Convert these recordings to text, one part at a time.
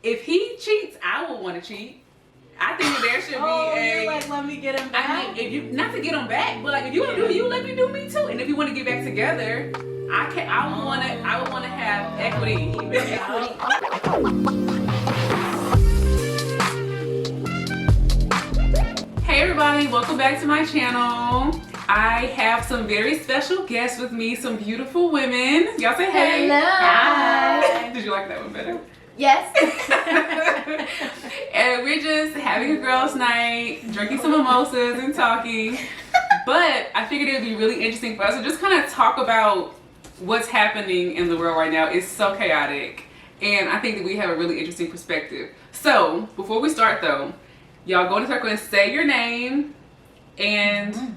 if he cheats, I would want to cheat. I think that there should be you're like, let me get him back. I mean, if you not to get him back, but like if you want to do you, let me do me too. And if you want to get back together, I would want to have equity. Hey everybody, welcome back to my channel. I have some very special guests with me, some beautiful women. Y'all say hey. Hello. Hi. Did you like that one better? Yes. And we're just having a girls' night, drinking some mimosas and talking. But I figured it would be really interesting for us to just kind of talk about what's happening in the world right now. It's so chaotic. And I think that we have a really interesting perspective. So before we start though, y'all go in a circle and say your name and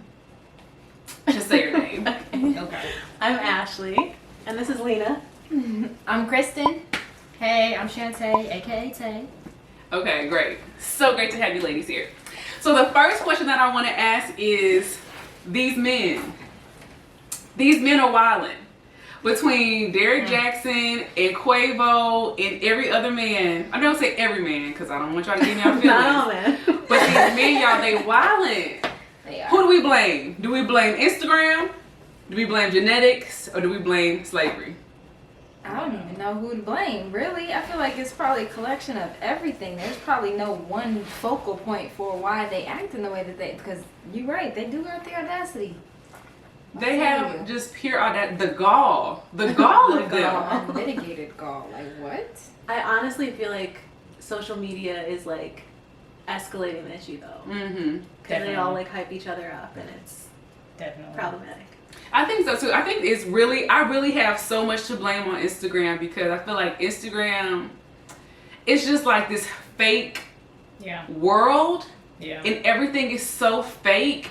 just say your name. Okay. I'm Ashley, and this is Lena. I'm Kristen. Hey, I'm Shantae, aka Tay. Okay, great. So great to have you ladies here. So the first question that I want to ask is, these men are wilding. Between Derrick Jackson and Quavo and every other man. I don't say every man because I don't want y'all to get me out feelings. Not all men. But these men, y'all, they wilding. They are. Who do we blame? Do we blame Instagram? Do we blame genetics? Or do we blame slavery? I don't even know who to blame, really. I feel like it's probably a collection of everything. There's probably no one focal point for why they act in the way that they, because you're right, they do have the audacity. They have just pure audacity. The gall of them. Unmitigated gall. Like, what? I honestly feel like social media is like escalating the issue though. Mm-hmm. Because they all like hype each other up and it's Definitely problematic. I think so too. I think I really have so much to blame on Instagram because I feel like Instagram, it's just like this fake world. Yeah. And everything is so fake.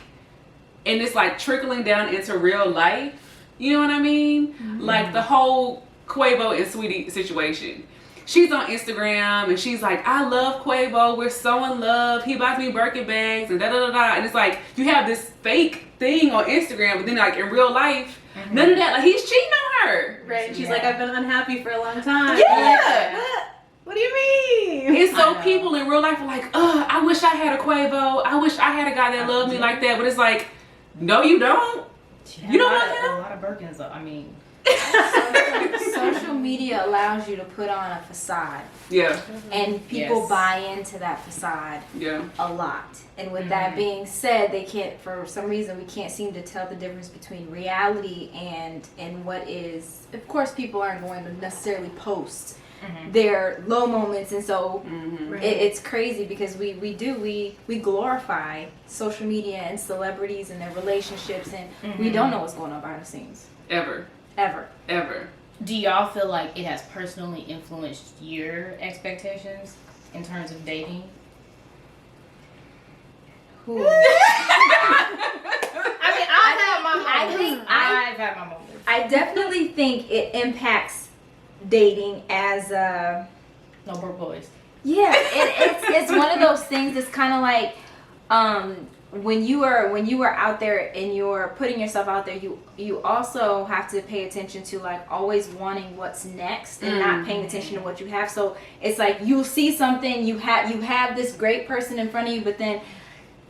And it's like trickling down into real life. You know what I mean? Mm-hmm. Like the whole Quavo and Sweetie situation. She's on Instagram and she's like, I love Quavo. We're so in love. He buys me Birkin bags and da-da-da-da. And it's like, you have this fake thing on Instagram, but then like in real life, none of that. Like he's cheating on her. Right. And she's like, I've been unhappy for a long time. Yeah. What do you mean? And so people in real life are like, I wish I had a Quavo. I wish I had a guy that loved me like that. But it's like, no, you don't. You don't want him? A lot of Birkins, though. I mean, Social media allows you to put on a facade. Yeah. And people buy into that facade a lot. And with that being said, they can't, for some reason, we can't seem to tell the difference between reality and what is. Of course, people aren't going to necessarily post their low moments, and so it's crazy because we glorify social media and celebrities and their relationships, and we don't know what's going on behind the scenes. Ever. do y'all feel like it has personally influenced your expectations in terms of dating? Who? I mean, I've had my moments. I definitely think it impacts dating as a. No broke boys. Yeah, it's one of those things that's kind of like when you are out there and you're putting yourself out there, you also have to pay attention to like always wanting what's next and not paying attention to what you have. So it's like you'll see something, you have this great person in front of you, but then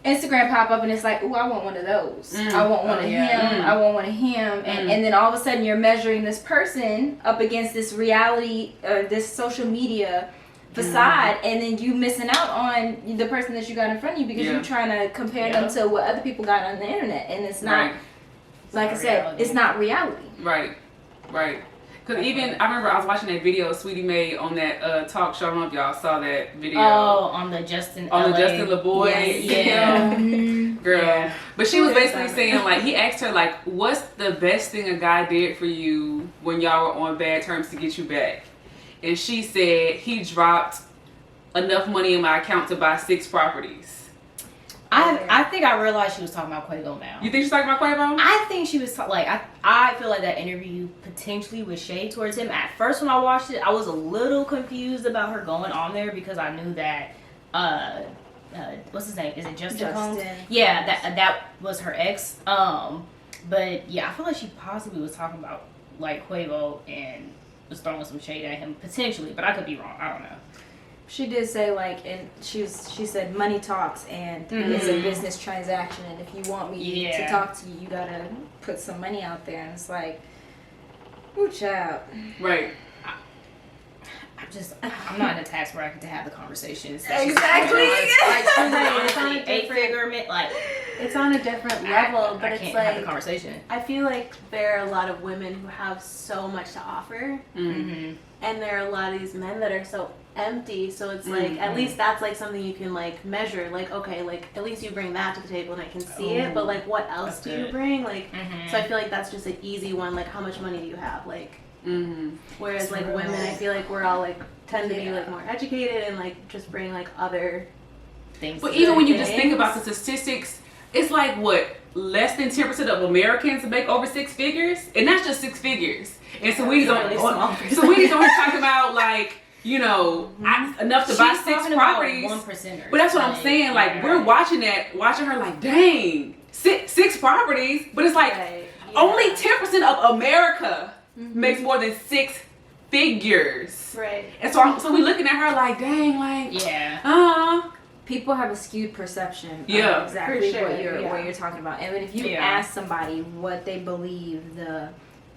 Instagram pop up and it's like, ooh, I want one of those. I want one of him. I want one of him. And then all of a sudden you're measuring this person up against this reality, this social media facade, and then you missing out on the person that you got in front of you because you're trying to compare them to what other people got on the internet, and it's not, like I said, reality. It's not reality. Right. Because even, I remember I was watching that video Sweetie made on that talk show. I don't know if y'all saw that video. Oh, on the Justin LaBoy video. Girl. Yeah. But she was basically saying, like, he asked her, like, what's the best thing a guy did for you when y'all were on bad terms to get you back? And she said, he dropped enough money in my account to buy 6 properties. I think I realized she was talking about Quavo now. You think she's talking about Quavo? I think she was I feel like that interview potentially was shade towards him. At first when I watched it, I was a little confused about her going on there because I knew that what's his name? Is it Justin Combs? Yeah, that was her ex. But yeah, I feel like she possibly was talking about like Quavo and was throwing some shade at him potentially, but I could be wrong. I don't know. She did say like, and she said money talks, and it's a business transaction, and if you want me to talk to you, you gotta put some money out there, and it's like, ooh, child. Right. I'm not in a tax bracket to have the conversations. Exactly. It's on a eight-figure, like it's on a different level, but I it's can't like have the conversation. I feel like there are a lot of women who have so much to offer, and there are a lot of these men that are so empty. So it's like at least that's like something you can like measure. Like okay, like at least you bring that to the table and I can see it. But like what else do you bring? Like so I feel like that's just an easy one. Like how much money do you have? Like whereas like women, I feel like we're all like tend to be like more educated and like just bring like other things. But even when you just think about the statistics, it's like what, less than 10% of Americans make over 6 figures, and that's just 6 figures. And Sweetie's only talking about like, you know, enough to buy 6 properties. But that's what I'm saying. Like we're watching her like, dang, six properties. But it's like only 10% of America makes more than 6 figures. Right. And so we looking at her like, dang, like, people have a skewed perception of exactly what you're talking about. And if you ask somebody what they believe the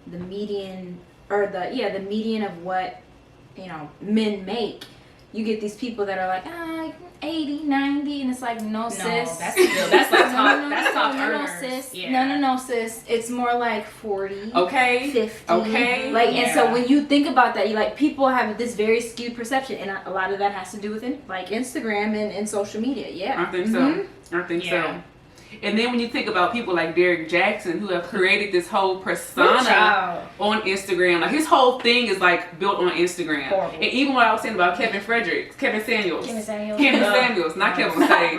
median or the median of what, you know, men make, you get these people that are like 80, 90, and it's like, no sis, that's like top earners. Sis, no sis, it's more like 40, 50, like, and so when you think about that, you like, people have this very skewed perception, and a lot of that has to do with it, like Instagram and social media. I think so. And then when you think about people like Derek Jackson, who have created this whole persona on Instagram, like his whole thing is like built on Instagram. Horrible. And even what I was saying about Kevin Samuels, not Kevin Sage, not Kevin Gates,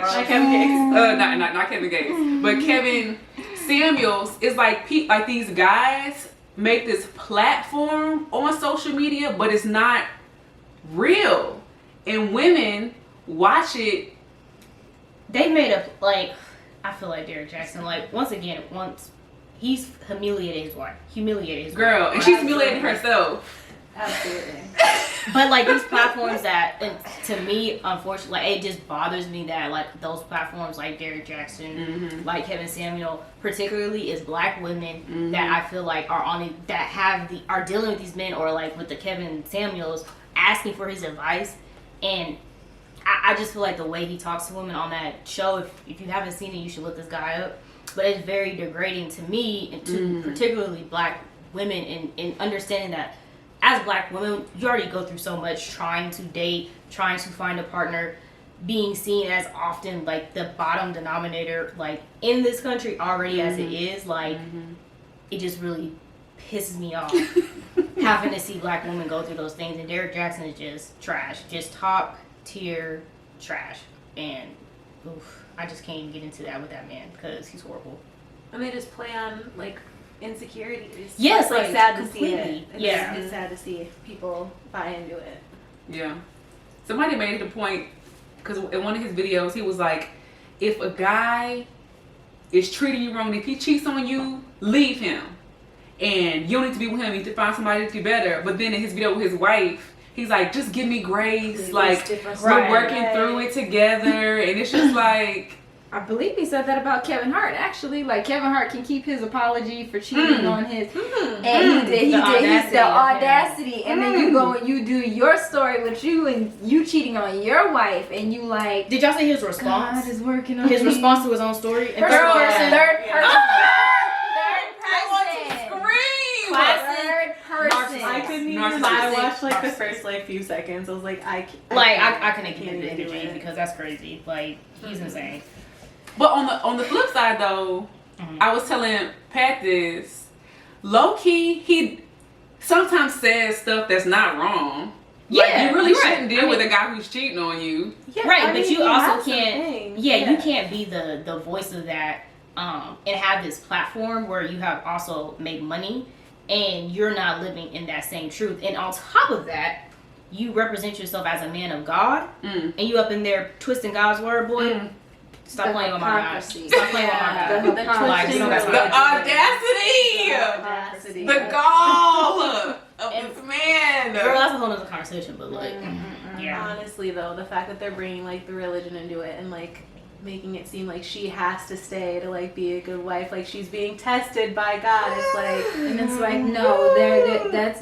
not Kevin Gates, but Kevin Samuels is like these guys make this platform on social media, but it's not real, and women watch it. They made a like. I feel like Derek Jackson, like, once he's humiliated his wife. Girl, and she's humiliating herself. Absolutely. But, like, these platforms that, and to me, unfortunately, like, it just bothers me that, like, those platforms like Derek Jackson, like Kevin Samuel, particularly is black women that I feel like are on it, that are dealing with these men, or, like, with the Kevin Samuels, asking for his advice, and I just feel like the way he talks to women on that show, if you haven't seen it, you should look this guy up. But it's very degrading to me, and to particularly black women, in understanding that as black women, you already go through so much trying to date, trying to find a partner, being seen as often like the bottom denominator, like in this country already as it is, like it just really pisses me off having to see black women go through those things. And Derek Jackson is just trash, just top tier trash, and I just can't even get into that with that man because he's horrible. And they just play on like insecurities. Yes, it's like sad to see it. Yeah, it's sad to see people buy into it. Yeah, somebody made it a point because in one of his videos he was like, if a guy is treating you wrong, if he cheats on you, leave him, and you don't need to be with him. You need to find somebody to be better. But then in his video with his wife, he's like, just give me grace. Like, we're working through it together. And it's just like, I believe he said that about Kevin Hart, actually. Like, Kevin Hart can keep his apology for cheating on his... And he did the audacity. And then you go and you do your story with you and you cheating on your wife. And you like... Did y'all see his response? God is working on his response to his own story? Third person. Third person. I couldn't even. I watched like the first like few seconds. I was like, I couldn't get into the energy because that's crazy. Like, he's insane. But on the flip side though, I was telling Pat this, low key, he sometimes says stuff that's not wrong. Like, you really shouldn't deal with a guy who's cheating on you. Yeah, right, but you also can't. You can't be the voice of that and have this platform where you have also made money. And you're not living in that same truth. And on top of that, you represent yourself as a man of God. And you up in there twisting God's word, boy. Stop playing with my God. Stop playing with my God. The audacity. The gall of this man. Girl, that's a whole nother conversation, but like... Yeah. Honestly, though, the fact that they're bringing like the religion into it and like making it seem like she has to stay to like be a good wife, like she's being tested by God. It's like, and it's like, no, that's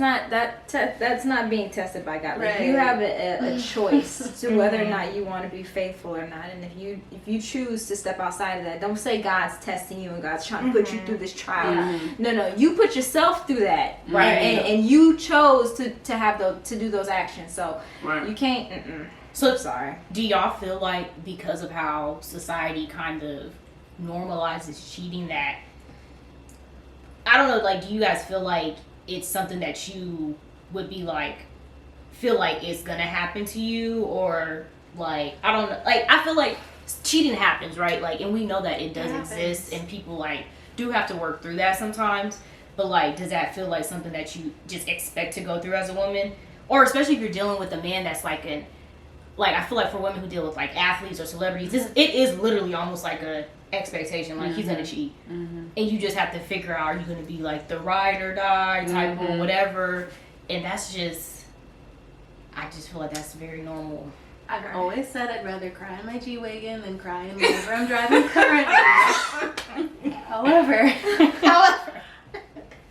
not being tested by God. Like, you have a choice to whether or not you want to be faithful or not. And if you choose to step outside of that, don't say God's testing you and God's trying to put you through this trial. No, you put yourself through that, Right. And you chose to have to do those actions. So you can't. So sorry. Do y'all feel like because of how society kind of normalizes cheating that, I don't know, like, do you guys feel like it's something that you would be like, feel like it's gonna happen to you, or like, I don't know, like, I feel like cheating happens, right? Like, and we know that it does exist, and people like do have to work through that sometimes, but like, does that feel like something that you just expect to go through as a woman? Or especially if you're dealing with a man that's like I feel like for women who deal with like athletes or celebrities, it is literally almost like a expectation, like he's gonna cheat, and you just have to figure out, are you gonna be like the ride or die type or whatever, and that's just, I just feel like that's very normal. I've always said I'd rather cry in my G-Wagon than cry in whatever I'm driving currently. However,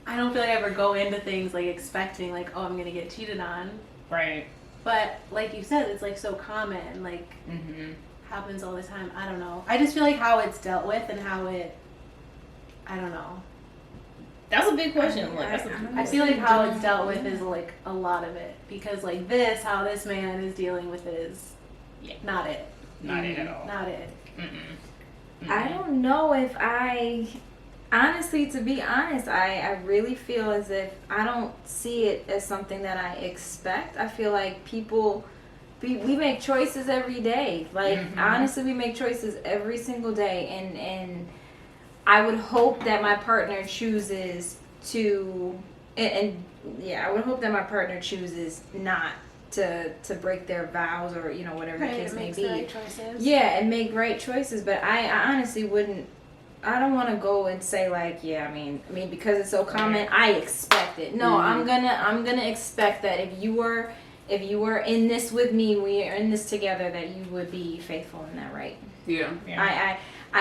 I don't feel like I ever go into things like expecting like, oh, I'm gonna get cheated on. Right. But like you said, it's like so common, like happens all the time. I don't know. I just feel like how it's dealt with and how it, I don't know. That's a big question. I feel like how it's dealt with is like a lot of it, because like how this man is dealing with is not it. Not it at all. Not it. I don't know if honestly, to be honest, I really feel as if I don't see it as something that I expect. I feel like we make choices every day. Like, honestly, we make choices every single day. And I would hope that my partner chooses to, I would hope that my partner chooses not to break their vows or, whatever the case may be. Right choices. Yeah, and make right choices. But I honestly wouldn't. I don't want to go and say like, I mean, because it's so common, I expect it. No, I'm gonna expect that if you were in this with me, we are in this together, that you would be faithful in that, right? Yeah.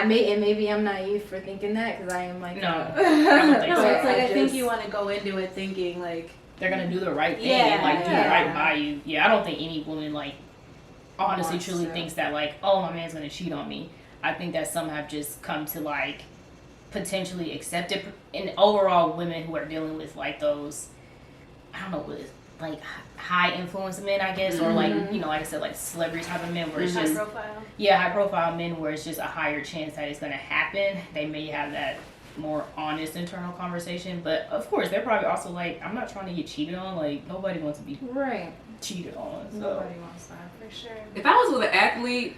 Maybe I'm naive for thinking that, because I am like, no, I don't think No, so. it's like I think you want to go into it thinking like they're gonna do the right thing and like do the right by you. Yeah, I don't think any woman like honestly truly thinks that like, oh, my man's gonna cheat on me. I think that some have just come to like potentially accept it. And overall, women who are dealing with like those, I don't know, like high influence men, I guess, or like, like I said, like celebrity type of men where it's just high profile men where it's just a higher chance that it's gonna happen. They may have that more honest internal conversation, but of course they're probably also like, I'm not trying to get cheated on. Like, nobody wants to be cheated on. So. Nobody wants that for sure. If I was with an athlete,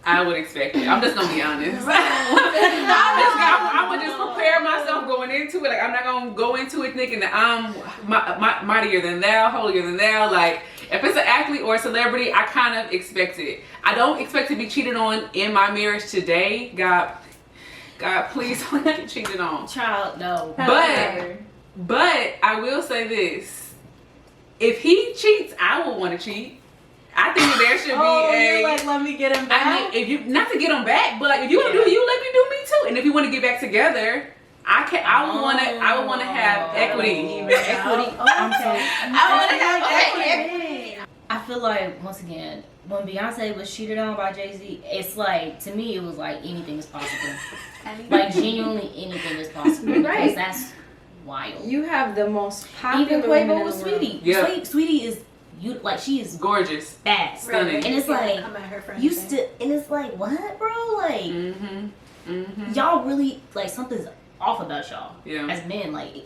I would expect it. I'm just gonna be honest. I would just prepare myself going into it. Like, I'm not gonna go into it thinking that I'm mightier than thou, holier than thou. Like, if it's an athlete or a celebrity, I kind of expect it. I don't expect to be cheated on in my marriage today. God, please don't get cheated on. Child, no. But I will say this: if he cheats, I will want to cheat. I think that there should be you're like, let me get him back. I mean, if you not to get him back, but like if you want to do you, let me do me too. And if you want to get back together, I would want to have equity. I'm sorry. I want to have equity. I feel like, once again, when Beyonce was cheated on by Jay-Z, it's like, to me, it was like anything is possible. Like, genuinely anything is possible. Because that's wild. You have the most popular even Quavo with Sweetie. Yeah. Sweetie is, she is gorgeous, bad, stunning. And it's like, you still, and it's like, what, bro? Like, y'all really, like, something's off about y'all. Yeah. As men, like,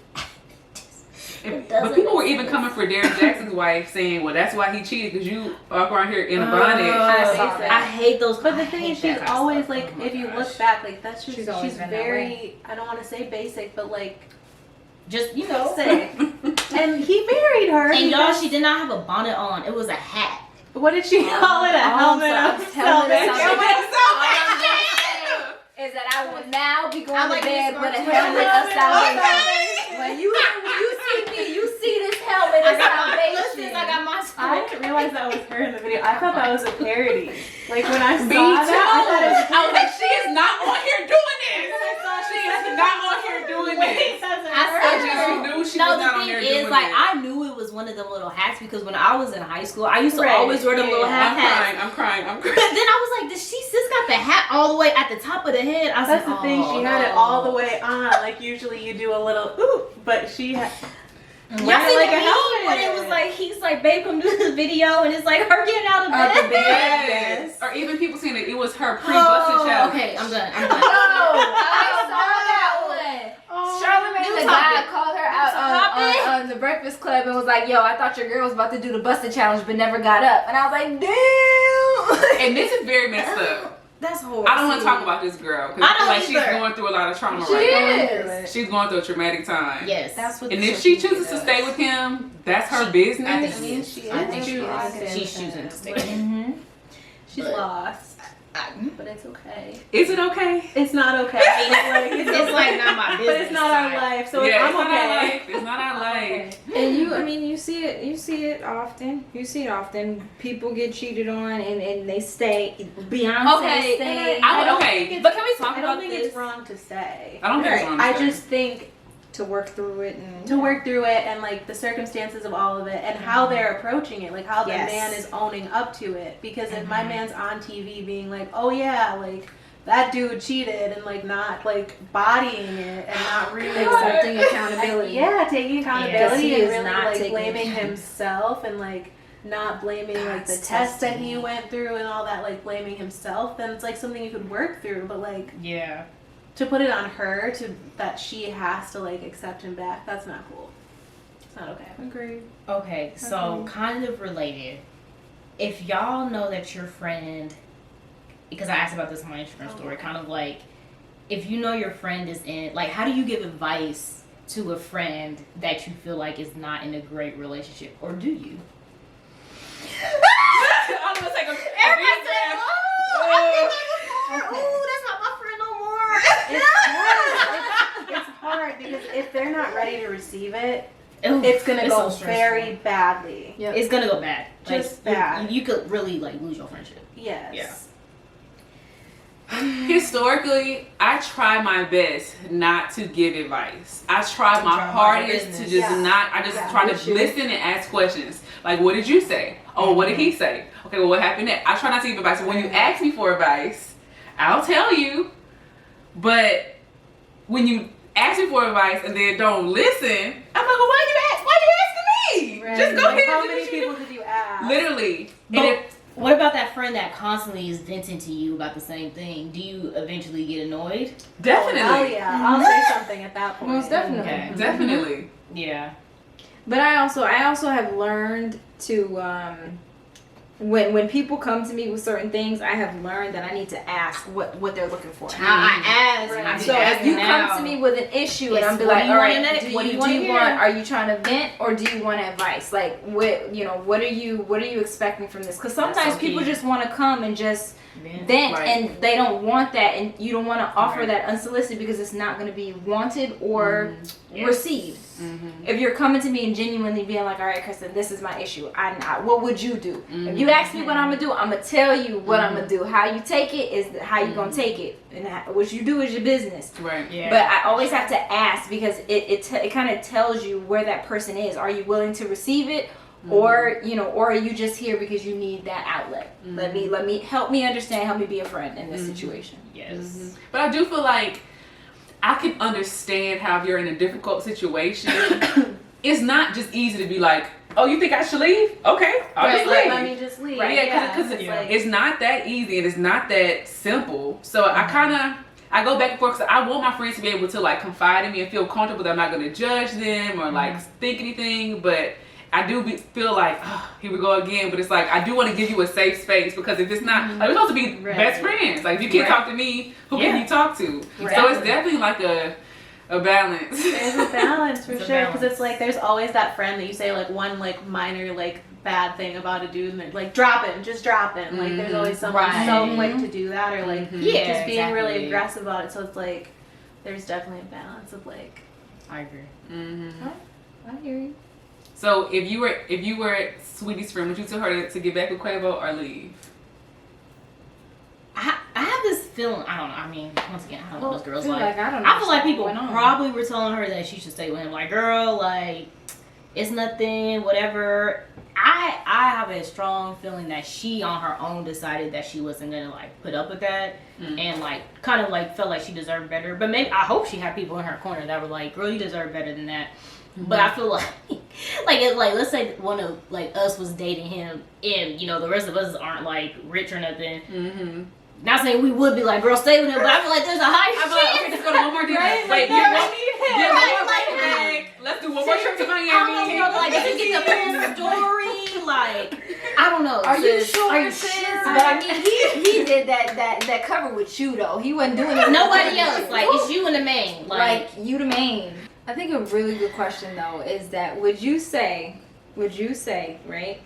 but people were even coming for Derrick Jackson's wife, saying, "Well, that's why he cheated, because you walk around here in a bondage." I hate those. But the thing is, she's always like, if you look back, like that's just she's very. I don't want to say basic, but like, just sick. And he married her. And y'all, she did not have a bonnet on. It was a hat. What did she call it? A helmet of salvation. Is that I will now be going to bed with a helmet of salvation. When you see me, you see this helmet way to Listen, I got my I didn't realize that was her in the video. I thought that was a parody. Like when I saw Me that, too. I thought it was I was like, she is not on here doing this. She is not on here doing this. I just knew she was not on here doing like this. I knew it was one of them little hats because when I was in high school, I used to Right. always wear them little half hats. I'm crying. But then I was like, sis got the hat all the way at the top of the head. I was That's like, the thing. She had it all the way on. Like usually you do a little ooh, but she had. Y'all see like the a meme helmet. when it was like, he's like, babe, come do this video, and it's like her getting out of bed. Yes. Or even people saying that it was her pre-busted challenge. Okay, I'm done. Oh, I saw that one. Charlamagne the guy called her out on the Breakfast Club and was like, "Yo, I thought your girl was about to do the busted challenge, but never got up." And I was like, "Damn." And this is very messed up. That's horrible. I don't want to talk about this girl because I feel like she's going through a lot of trauma She right now. is. She's going through a traumatic time. Yes. That's what. And the if she social chooses media to stay does. with him, that's her business. I think I mean, she is. I think she is. She's choosing to stay. Mm-hmm. She's But- lost, but it's okay. Is it okay? It's not okay. It's like not my business. But it's not our life, so yeah, I'm it's not okay. our life. It's not our life. And you see it often. You see it often. People get cheated on and they stay. Beyonce Okay, stay. I don't okay. think But can we talk I about don't think this? it's wrong to say. I don't think it's wrong to I say. just think to work through it and to work through it and like the circumstances of all of it and how they're approaching it, like how the Yes. man is owning up to it. Because if my man's on TV being like, oh yeah, like that dude cheated and like not like bodying it and not really accepting like, accountability. yeah, taking accountability He and is really not like taking blaming account- himself and like not blaming like the God's test that testing. he went through and all that, like blaming himself, then it's like something you could work through. But like Yeah. to put it on her to that she has to like accept him back, that's not cool. It's not okay. Agreed. Okay, so kind of related. If y'all know that your friend, because I asked about this in my Instagram story, kind of like, if you know your friend is in, like, how do you give advice to a friend that you feel like is not in a great relationship, or do you? I'm gonna take a Everybody said, Okay. that's not my friend no more. It's hard because if they're not ready to receive it, Ooh, it's gonna go so stressful. very badly. Yep. It's gonna go bad. Just like, bad. You could really like lose your friendship. Yes. Yeah. Historically, I try my best not to give advice. I try my try to mind your hardest to business. just Yeah. not. I just Yeah. try Me to too. listen and ask questions. Like, what did you say? Oh, what did he say? Okay, well, what happened next? I try not to give advice. When you ask me for advice, I'll tell you. But when you ask me for advice and then don't listen, I'm like, well, why you asking me? Right. Just go Like, ahead how and do many what you people do. did you ask? Literally. But And if, what about that friend that constantly is venting to you about the same thing? Do you eventually get annoyed? definitely. Oh yeah, I'll say something at that point. Most definitely. Okay. Definitely. Yeah. But I also have learned to when people come to me with certain things, I have learned that I need to ask what they're looking for. I asked. Right. I be So if asking you now. come to me with an issue and It's I'm be what like, do you all want right, next? What do you want to hear? are you trying to vent or do you want advice? Like what are you expecting from this? Because sometimes so people key. just want to come and just Yeah. vent Right. and they don't want that and you don't want to offer Right. that unsolicited because it's not going to be wanted or Yes. received. Mm-hmm. If you're coming to me and genuinely being like, all right, Kristen, this is my issue. What would you do? Mm-hmm. If you ask me what I'm gonna do, I'm gonna tell you what I'm gonna do. How you take it is how you gonna take it, and what you do is your business. Right. Yeah. But I always have to ask because it kind of tells you where that person is. Are you willing to receive it, or or are you just here because you need that outlet? Let me help me understand. Help me be a friend in this situation. Yes. But I do feel like I can understand how if you're in a difficult situation, it's not just easy to be like, oh, you think I should leave? Okay, I'll just leave. Let me just leave. Right, yeah, because it's like it's not that easy and it's not that simple. So I go back and forth because I want my friends to be able to like confide in me and feel comfortable that I'm not going to judge them or like think anything. But I do feel like, oh, here we go again. But it's like, I do want to give you a safe space because if it's not, like we're supposed to be best friends. Like if you can't talk to me, who can you talk to? Right. So it's definitely like a balance. there's a balance for It's a sure because balance. it's like there's always that friend that you say like one like minor like bad thing about a dude and they're like drop him, just drop him. Like there's always someone Right. so quick to do that or like Yeah, just being really exactly. aggressive about it. So it's like there's definitely a balance of like I agree. Mm-hmm. I hear you. So if you were Sweetie's friend, would you tell her to get back with Quavo or leave? I have this feeling. I don't know. I mean, once again, I don't know what those girls I feel like. like I don't know I feel like what's people going on. probably were telling her that she should stay with him. Like, girl, like, it's nothing, whatever. I have a strong feeling that she on her own decided that she wasn't gonna like put up with that, and like kind of like felt like she deserved better. But maybe I hope she had people in her corner that were like, girl, you deserve better than that. But I feel like it's like, let's say one of like us was dating him, and you know the rest of us aren't like rich or nothing. Not saying we would be like, girl, stay with him, but I feel like there's a high chance. Okay, let's go to one more dinner. Right? Wait, Like, get one more like, bag. Let's do one more trip to Miami. I don't know, like, if you get the full story, like, I don't know. Are you sis. sure, Are you sis? sure? But I mean, he did that cover with you though. He wasn't doing it. Nobody else. Like, it's you and the main. Like you the main. I think a really good question though is that would you say, right?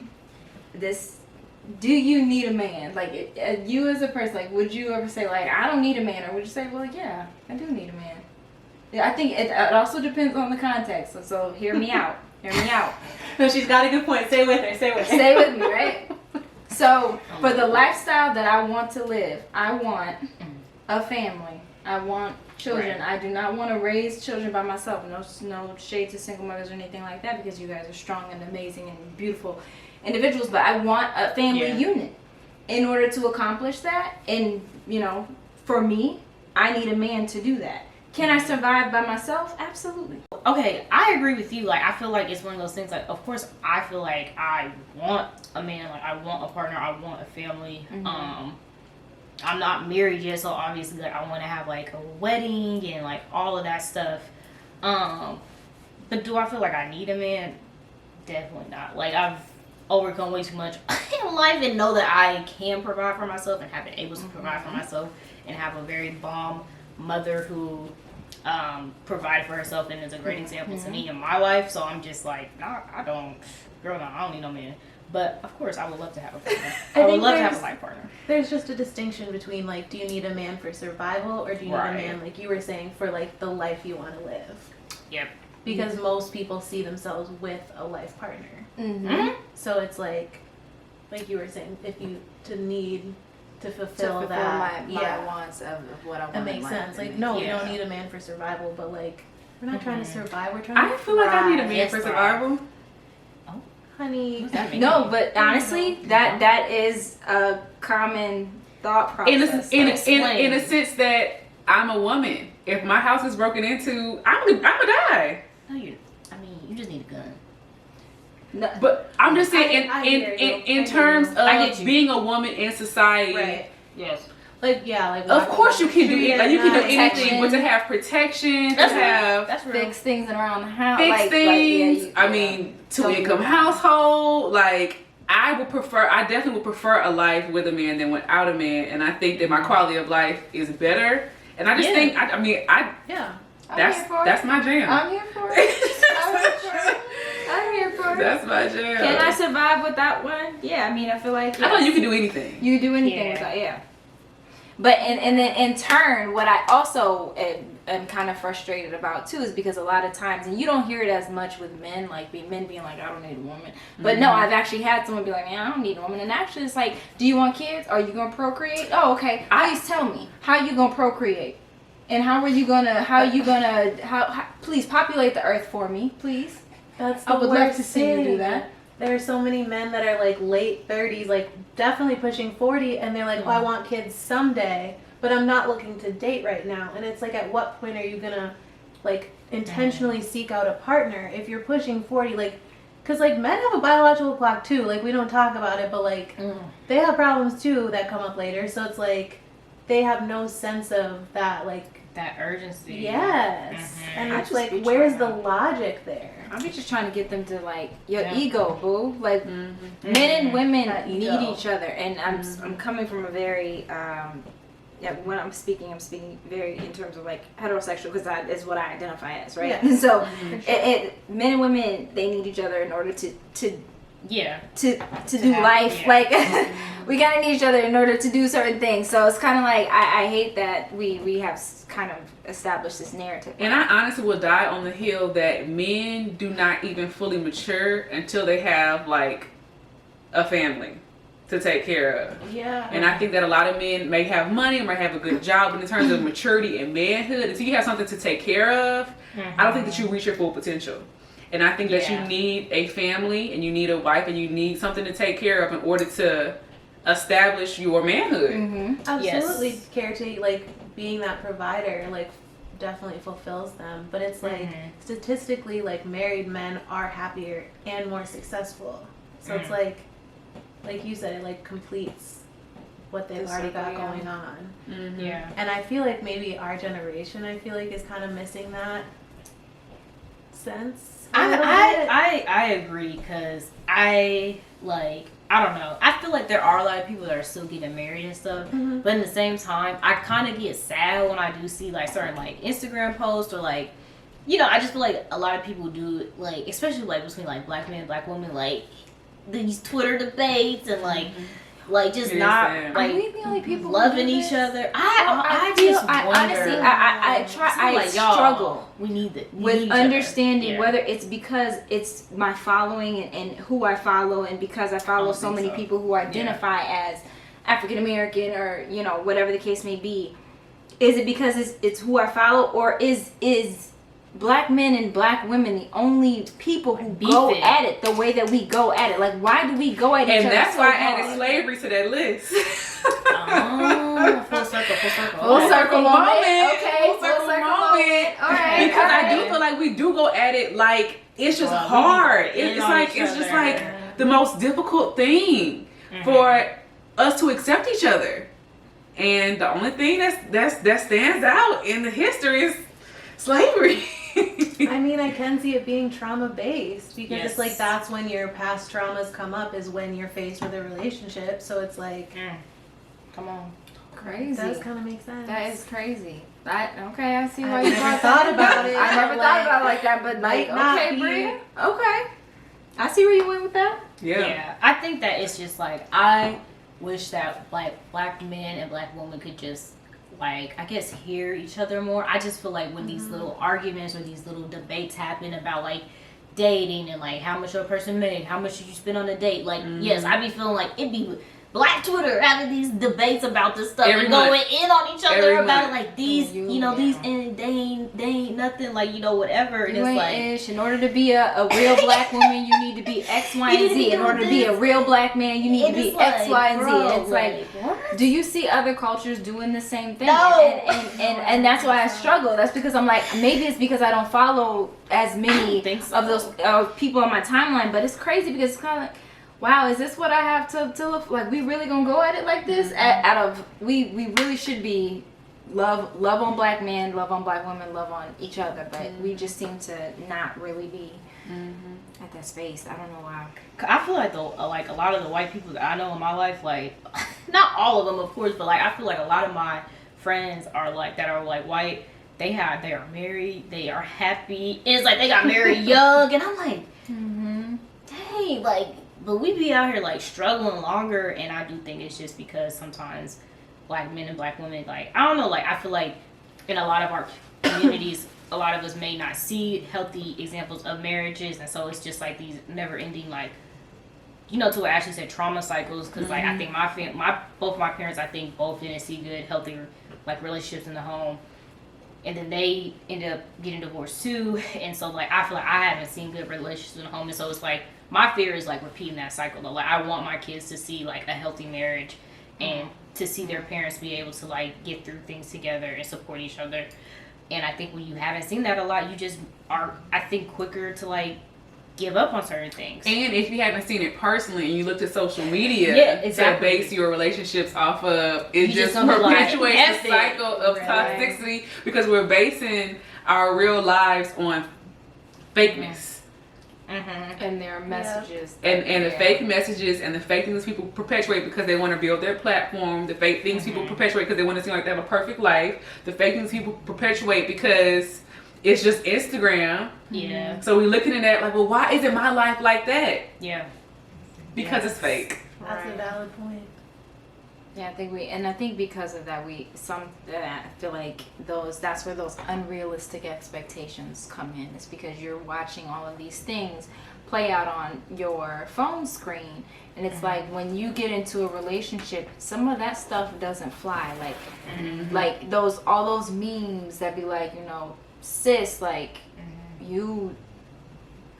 Do you need a man? Like you as a person, like would you ever say like I don't need a man, or would you say, well, yeah, I do need a man? Yeah, I think it also depends on the context. So hear me out. Hear me out. No, she's got a good point. Stay with her. Stay with her. Stay with me, right? So for the lifestyle that I want to live, I want a family. I want children. Right. I do not want to raise children by myself. No shade to single mothers or anything like that, because you guys are strong and amazing and beautiful individuals. But I want a family unit. In order to accomplish that, and you know, for me, I need a man to do that. Can I survive by myself? Absolutely. Okay, I agree with you. Like, I feel like it's one of those things. Like, of course, I feel like I want a man. Like, I want a partner. I want a family. I'm not married yet, so obviously, like, I want to have like a wedding and like all of that stuff. But do I feel like I need a man? Definitely not. Like, I've overcome way too much in life and know that I can provide for myself and have been able to provide for myself and have a very bomb mother who provided for herself and is a great example to me in my life. So I'm just like, nah, I don't need no man. But of course, I would love to have a partner. I would love to have a life partner. There's just a distinction between like, do you need a man for survival, or do you need a man, like you were saying, for like the life you want to live? Yep. Because most people see themselves with a life partner. So it's like you were saying, if you to fulfill that, my wants of what I want. that makes sense. Like, no, we don't need a man for survival, but like, we're not trying to survive. We're trying. I feel like I need a man Yes, for right. survival. Honey. No, but honestly, that is a common thought process. In a sense that I'm a woman. If my house is broken into, I'm gonna die. No, you just need a gun. No, But I'm just saying, I hear you. in terms I get of you. being a woman in society, Right. Yes. Like, yeah, like. of course you can do it. Like, you can do anything, Protection. but to have protection, to That's have real. That's real. fix things around the house. fix things. I yeah. mean, Totally. two-income household. Like, I definitely would prefer a life with a man than without a man. And I think that my quality of life is better. And I just think, Yeah. that's my jam. I'm here for it. I'm here for it. That's my jam. Can I survive without one? Yeah, I mean, I feel like I thought you could do anything. you do anything without, But and then in turn, what I also am kind of frustrated about too is because a lot of times, and you don't hear it as much with men, like men being like, I don't need a woman. But no, I've actually had someone be like, man, I don't need a woman. And actually, it's like, do you want kids? Are you gonna procreate? Oh, okay. Please tell me, how you gonna procreate? And how please populate the earth for me, please. That's the I would love worst to see you do thing. that. There are so many men that are like late 30s, like definitely pushing 40, and they're like, oh, I want kids someday, but I'm not looking to date right now. And it's like, at what point are you gonna like intentionally seek out a partner if you're pushing 40? Like, because like men have a biological clock too. Like, we don't talk about it, but like they have problems too that come up later. So it's like they have no sense of that, like, That urgency. yes. And I it's just like, be where's the trying. logic there? I'm just trying to get them to like your Yeah. ego, boo. Like men and women That need ego. each other, and I'm coming from a very when I'm speaking very in terms of like heterosexual, because that is what I identify as, right? Yeah. So For sure. men and women, they need each other in order to to do life. Yeah. Like we gotta need each other in order to do certain things. So it's kind of like I hate that we have kind of established this narrative. And I honestly will die on the hill that men do not even fully mature until they have like a family to take care of. Yeah. And I think that a lot of men may have money, may have a good job, but in terms of maturity and manhood, until you have something to take care of, I don't think that you reach your full potential. And I think that you need a family and you need a wife and you need something to take care of in order to establish your manhood. Absolutely. Care to like being that provider like definitely fulfills them, but it's like statistically like married men are happier and more successful. So it's like you said, it like completes what they've already got going on. Yeah. And I feel like maybe our generation, I feel like, is kind of missing that sense. I agree, because I don't know. I feel like there are a lot of people that are still getting married and stuff, but in the same time, I kind of get sad when I do see like certain like Instagram posts or like, you know, I just feel like a lot of people do like, especially like between like black men and black women, like these Twitter debates and like just not like are we the only people loving who do each this? other. I just wonder. Honestly, I struggle We need it with understanding whether it's because it's my following and who I follow, and because I follow so many people who identify as African American or, you know, whatever the case may be. Is it because it's who I follow, or is black men and black women the only people who go at it the way that we go at it? Like, why do we go at each other? And that's so why I hard? added slavery to that list. Full circle. Full circle moment. Okay, Full circle moment. All right. Because I do feel like we do go at it like it's just hard. It's just like the most difficult thing for us to accept each other. And the only thing that stands out in the history is slavery. I mean, I can see it being trauma based, because it's like that's when your past traumas come up, is when you're faced with a relationship. So it's like, come on, crazy. It does kind of make sense. That is crazy. I see why I you never thought about it. I never thought about it like that, but like, okay, Bria. Okay. I see where you went with that. Yeah. I think that it's just like, I wish that like black men and black women could just like, I guess, hear each other more. I just feel like when these little arguments or these little debates happen about like dating and like how much a person made, how much did you spend on a date, like yes, I be feeling like it'd be Black Twitter having these debates about this stuff and going in on each other about it, like these, you know, these, and they ain't nothing, like, you know, whatever. And you it's ain't like, ish. In order to be a real black woman, you need to be X, Y, and Z. In order to be a real black man, you need to be X, Y, and Z. And it's like, what? Do you see other cultures doing the same thing? No. And that's why I struggle. That's because I'm like, maybe it's because I don't follow as many of those people on my timeline. But it's crazy because it's kind of like, wow, is this what I have to look like? We really gonna go at it like this? We really should be love on black men, love on black women, love on each other, but we just seem to not really be at that space. I don't know why. I feel like a lot of the white people that I know in my life, like, not all of them, of course, but like I feel like a lot of my friends are like that are like white. They are married, they are happy. And it's like they got married young, and I'm like, dang, like. But we be out here like struggling longer, and I do think it's just because sometimes black men and black women, like, I don't know, like I feel like in a lot of our communities, a lot of us may not see healthy examples of marriages, and so it's just like these never-ending, like, you know, to what Ashley said, trauma cycles. Because like I think both my parents, I think both didn't see good, healthy like relationships in the home, and then they ended up getting divorced too, and so like I feel like I haven't seen good relationships in the home, and so it's like. My fear is like repeating that cycle though. Like I want my kids to see like a healthy marriage and to see their parents be able to like get through things together and support each other. And I think when you haven't seen that a lot, you just are, I think, quicker to like give up on certain things. And if you haven't seen it personally and you looked at social media to base your relationships off of, it just perpetuates the cycle of toxicity, because we're basing our real lives on fakeness. And their messages and the fake messages and the fake things people perpetuate because they want to build their platform. The fake things people perpetuate because they want to seem like they have a perfect life. The fake things people perpetuate because it's just Instagram. Yeah. So we're looking at that like, well, why isn't my life like that? Yeah. because it's fake. That's a valid point. Yeah, I think because of that, I feel like that's where those unrealistic expectations come in. It's because you're watching all of these things play out on your phone screen, and it's like when you get into a relationship, some of that stuff doesn't fly. Like, like all those memes that be like, sis, like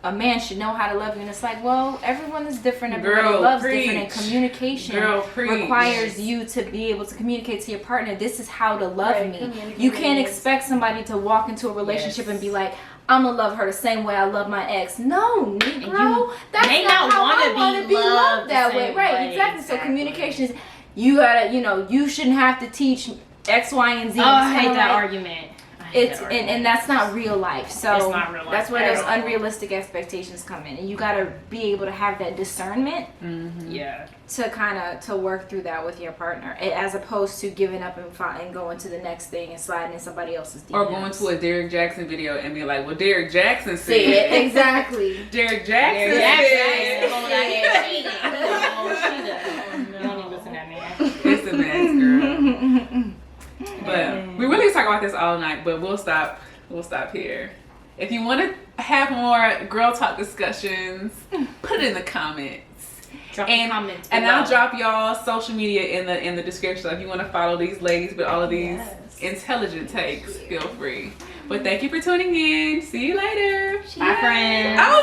a man should know how to love you, and it's like, well, everyone is different. Everybody loves different, and communication requires you to be able to communicate to your partner. This is how to love me. You can't expect somebody to walk into a relationship and be like, I'm gonna love her the same way I love my ex. No, Negro, that's not how I want to be loved that way. Right? Exactly. So communication is, you gotta, you shouldn't have to teach X, Y, and Z. Oh, I hate that argument. And that's not real life. So it's not real life. That's where those unrealistic expectations come in, and you gotta be able to have that discernment. Yeah. To kind of work through that with your partner, as opposed to giving up and going to the next thing and sliding in somebody else's DMs. Or going to a Derrick Jackson video and being like, well, Derrick Jackson said. Exactly. Derrick Jackson said. It's a mess, girl. But we really talk about this all night, but we'll stop here. If you want to have more girl talk discussions, put it in the comments. Comments and I'll drop y'all social media in the description. So if you want to follow these ladies with all of these intelligent takes, feel free. But thank you for tuning in. See you later. Bye, friends. Oh,